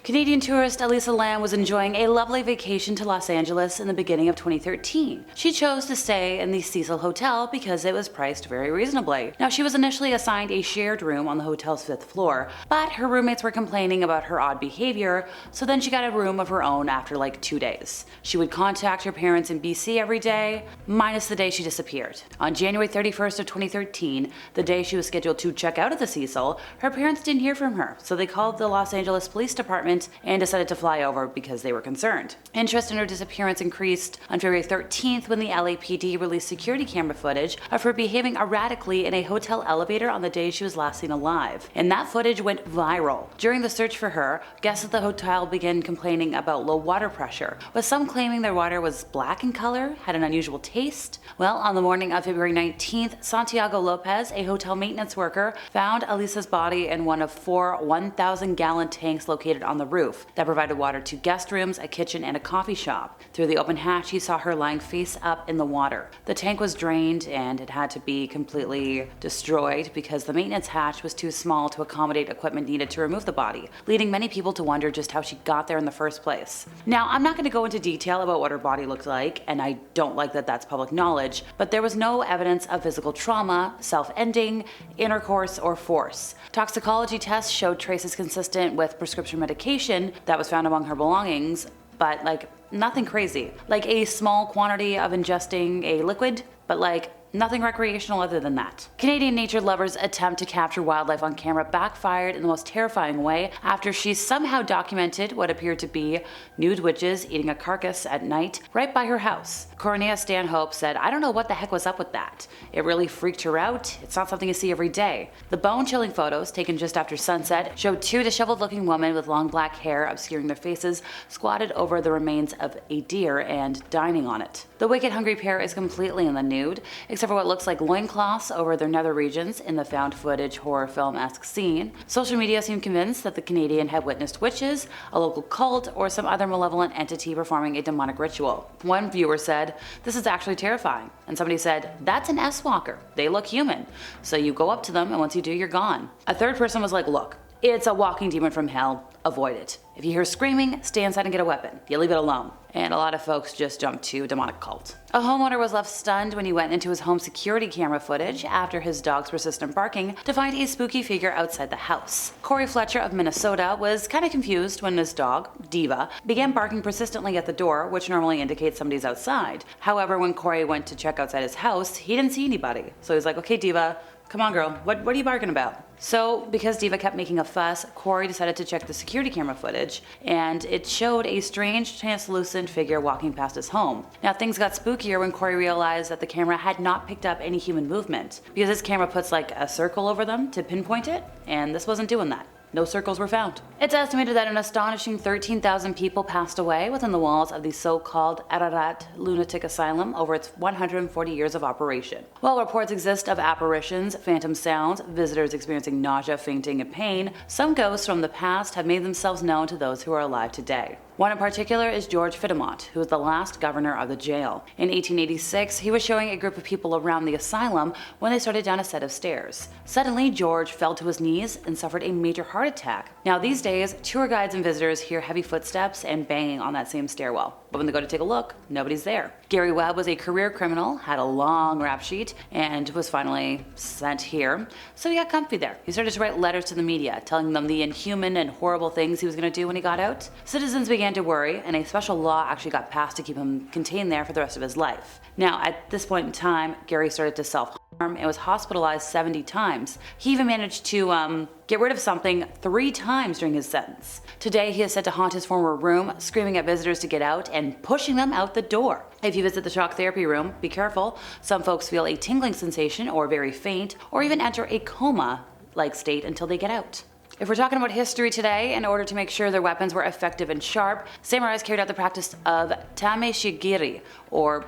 Canadian tourist Elisa Lam was enjoying a lovely vacation to Los Angeles in the beginning of 2013. She chose to stay in the Cecil Hotel because it was priced very reasonably. Now, she was initially assigned a shared room on the hotel's 5th floor, but her roommates were complaining about her odd behavior, so then she got a room of her own after like 2 days. She would contact her parents in BC every day, minus the day she disappeared. On January 31st of 2013, the day she was scheduled to check out of the Cecil, her parents didn't hear from her, so they called the Los Angeles Police Department and decided to fly over because they were concerned. Interest in her disappearance increased on February 13th when the LAPD released security camera footage of her behaving erratically in a hotel elevator on the day she was last seen alive. And that footage went viral. During the search for her, guests at the hotel began complaining about low water pressure, with some claiming their water was black in color, had an unusual taste. Well, on the morning of February 19th, Santiago Lopez, a hotel maintenance worker, found Elisa's body in one of 4 1,000-gallon tanks located on the roof that provided water to guest rooms, a kitchen, and a coffee shop. Through the open hatch, he saw her lying face up in the water. The tank was drained and it had to be completely destroyed because the maintenance hatch was too small to accommodate equipment needed to remove the body, leading many people to wonder just how she got there in the first place. Now, I'm not going to go into detail about what her body looked like, and I don't like that that's public knowledge, but there was no evidence of physical trauma, self-ending, intercourse, or force. Toxicology tests showed traces consistent with prescription medication that was found among her belongings, but nothing crazy. Like a small quantity of ingesting a liquid, but nothing recreational other than that. Canadian nature lovers' attempt to capture wildlife on camera backfired in the most terrifying way after she somehow documented what appeared to be nude witches eating a carcass at night right by her house. Cornea Stanhope said, "I don't know what the heck was up with that. It really freaked her out. It's not something you see every day." The bone-chilling photos, taken just after sunset, showed 2 disheveled-looking women with long black hair obscuring their faces, squatted over the remains of a deer and dining on it. The wicked hungry pair is completely in the nude, except for what looks like loincloths over their nether regions in the found footage horror film-esque scene. Social media seemed convinced that the Canadian had witnessed witches, a local cult, or some other malevolent entity performing a demonic ritual. One viewer said, "This is actually terrifying." And somebody said, "That's an S-walker. They look human. So you go up to them and once you do, you're gone." A third person was like, "Look, it's a walking demon from hell. Avoid it. If you hear screaming, stay inside and get a weapon. You leave it alone." And a lot of folks just jumped to demonic cult. A homeowner was left stunned when he went into his home security camera footage after his dog's persistent barking to find a spooky figure outside the house. Corey Fletcher of Minnesota was kind of confused when his dog, Diva, began barking persistently at the door, which normally indicates somebody's outside. However, when Corey went to check outside his house, he didn't see anybody. So he's like, "Okay, Diva, come on girl, what are you barking about?" So, because Diva kept making a fuss, Corey decided to check the security camera footage, and it showed a strange, translucent figure walking past his home. Now, things got spookier when Corey realized that the camera had not picked up any human movement, because this camera puts a circle over them to pinpoint it, and this wasn't doing that. No circles were found. It's estimated that an astonishing 13,000 people passed away within the walls of the so-called Aradale Lunatic Asylum over its 140 years of operation. While reports exist of apparitions, phantom sounds, visitors experiencing nausea, fainting, and pain, some ghosts from the past have made themselves known to those who are alive today. One in particular is George Fiddemont, who was the last governor of the jail. In 1886, he was showing a group of people around the asylum when they started down a set of stairs. Suddenly, George fell to his knees and suffered a major heart attack. Now, these days, tour guides and visitors hear heavy footsteps and banging on that same stairwell. But when they go to take a look, nobody's there. Gary Webb was a career criminal, had a long rap sheet, and was finally sent here. So he got comfy there. He started to write letters to the media, telling them the inhuman and horrible things he was going to do when he got out. Citizens began to worry, and a special law actually got passed to keep him contained there for the rest of his life. Now, at this point in time, Gary started to self-harm and was hospitalized 70 times. He even managed to get rid of something 3 times during his sentence. Today, he is said to haunt his former room, screaming at visitors to get out and pushing them out the door. If you visit the shock therapy room, be careful. Some folks feel a tingling sensation or very faint, or even enter a coma-like state until they get out. If we're talking about history today, in order to make sure their weapons were effective and sharp, samurais carried out the practice of tameshigiri, or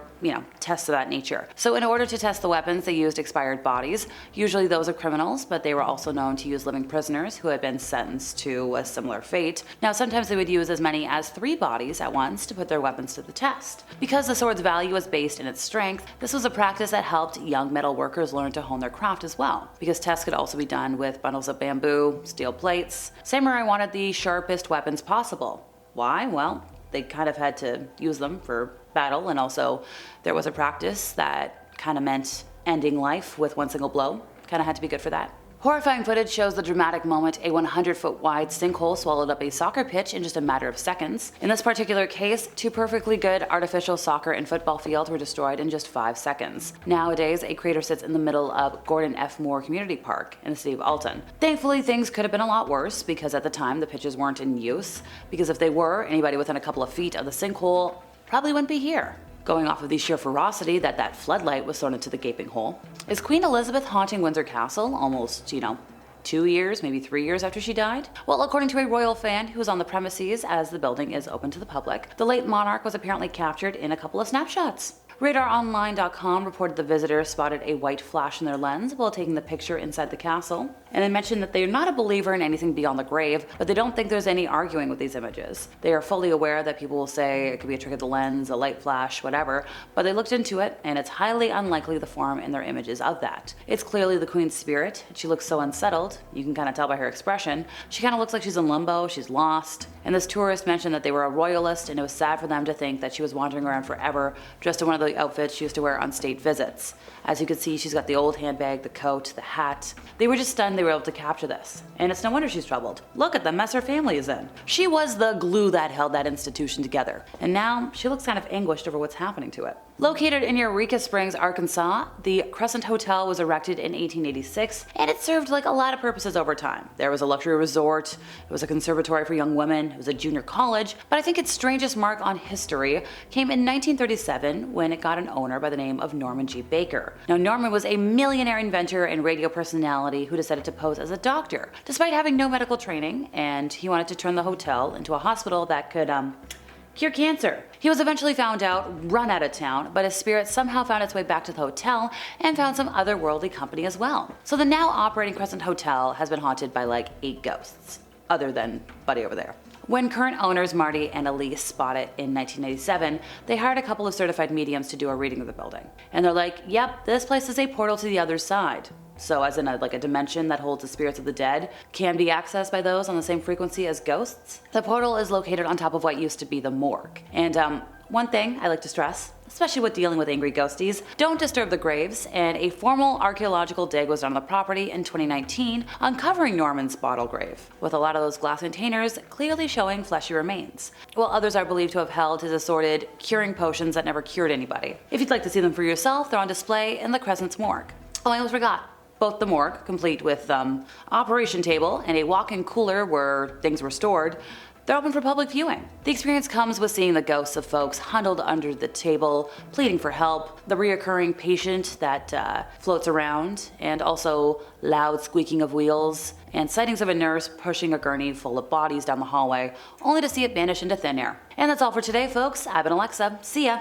tests of that nature. So in order to test the weapons, they used expired bodies, usually those of criminals, but they were also known to use living prisoners who had been sentenced to a similar fate. Now, sometimes they would use as many as 3 bodies at once to put their weapons to the test. Because the sword's value was based in its strength, this was a practice that helped young metal workers learn to hone their craft as well, because tests could also be done with bundles of bamboo, steel plates. Samurai wanted the sharpest weapons possible. Why? Well, they kind of had to use them for battle, and also there was a practice that kind of meant ending life with one single blow. Kind of had to be good for that. Horrifying footage shows the dramatic moment a 100-foot wide sinkhole swallowed up a soccer pitch in just a matter of seconds. In this particular case, 2 perfectly good artificial soccer and football fields were destroyed in just 5 seconds. Nowadays, a crater sits in the middle of Gordon F. Moore Community Park in the city of Alton. Thankfully, things could have been a lot worse because at the time the pitches weren't in use, because if they were, anybody within a couple of feet of the sinkhole probably wouldn't be here. Going off of the sheer ferocity that floodlight was thrown into the gaping hole. Is Queen Elizabeth haunting Windsor Castle almost, 2 years, maybe 3 years after she died? Well, according to a royal fan who was on the premises as the building is open to the public, the late monarch was apparently captured in a couple of snapshots. RadarOnline.com reported the visitors spotted a white flash in their lens while taking the picture inside the castle, and they mentioned that they are not a believer in anything beyond the grave, but they don't think there's any arguing with these images. They are fully aware that people will say it could be a trick of the lens, a light flash, whatever, but they looked into it, and it's highly unlikely the form in their images of that. It's clearly the Queen's spirit. She looks so unsettled. You can kind of tell by her expression. She kind of looks like she's in limbo, she's lost. And this tourist mentioned that they were a royalist, and it was sad for them to think that she was wandering around forever dressed in one of the outfits she used to wear on state visits. As you can see, she's got the old handbag, the coat, the hat. They were just stunned they were able to capture this. And it's no wonder she's troubled. Look at the mess her family is in. She was the glue that held that institution together. And now she looks kind of anguished over what's happening to it. Located in Eureka Springs, Arkansas, the Crescent Hotel was erected in 1886, and it served like a lot of purposes over time. There was a luxury resort, it was a conservatory for young women, it was a junior college, but I think its strangest mark on history came in 1937 when it got an owner by the name of Norman G. Baker. Now, Norman was a millionaire inventor and radio personality who decided to pose as a doctor, despite having no medical training, and he wanted to turn the hotel into a hospital that could, cure cancer. He was eventually found out, run out of town, but his spirit somehow found its way back to the hotel and found some otherworldly company as well. So the now operating Crescent Hotel has been haunted by like 8 ghosts, other than Buddy over there. When current owners Marty and Elise bought it in 1987, they hired a couple of certified mediums to do a reading of the building. And they're like, yep, this place is a portal to the other side. So as in a dimension that holds the spirits of the dead, can be accessed by those on the same frequency as ghosts. The portal is located on top of what used to be the morgue. And one thing I like to stress, especially with dealing with angry ghosties, don't disturb the graves, and a formal archaeological dig was done on the property in 2019, uncovering Norman's bottle grave, with a lot of those glass containers clearly showing fleshy remains, while others are believed to have held his assorted curing potions that never cured anybody. If you'd like to see them for yourself, they're on display in the Crescent's morgue. Oh, I almost forgot. Both the morgue, complete with operation table and a walk-in cooler where things were stored, they're open for public viewing. The experience comes with seeing the ghosts of folks huddled under the table, pleading for help, the reoccurring patient that floats around, and also loud squeaking of wheels, and sightings of a nurse pushing a gurney full of bodies down the hallway, only to see it vanish into thin air. And that's all for today, folks. I've been Alexa. See ya!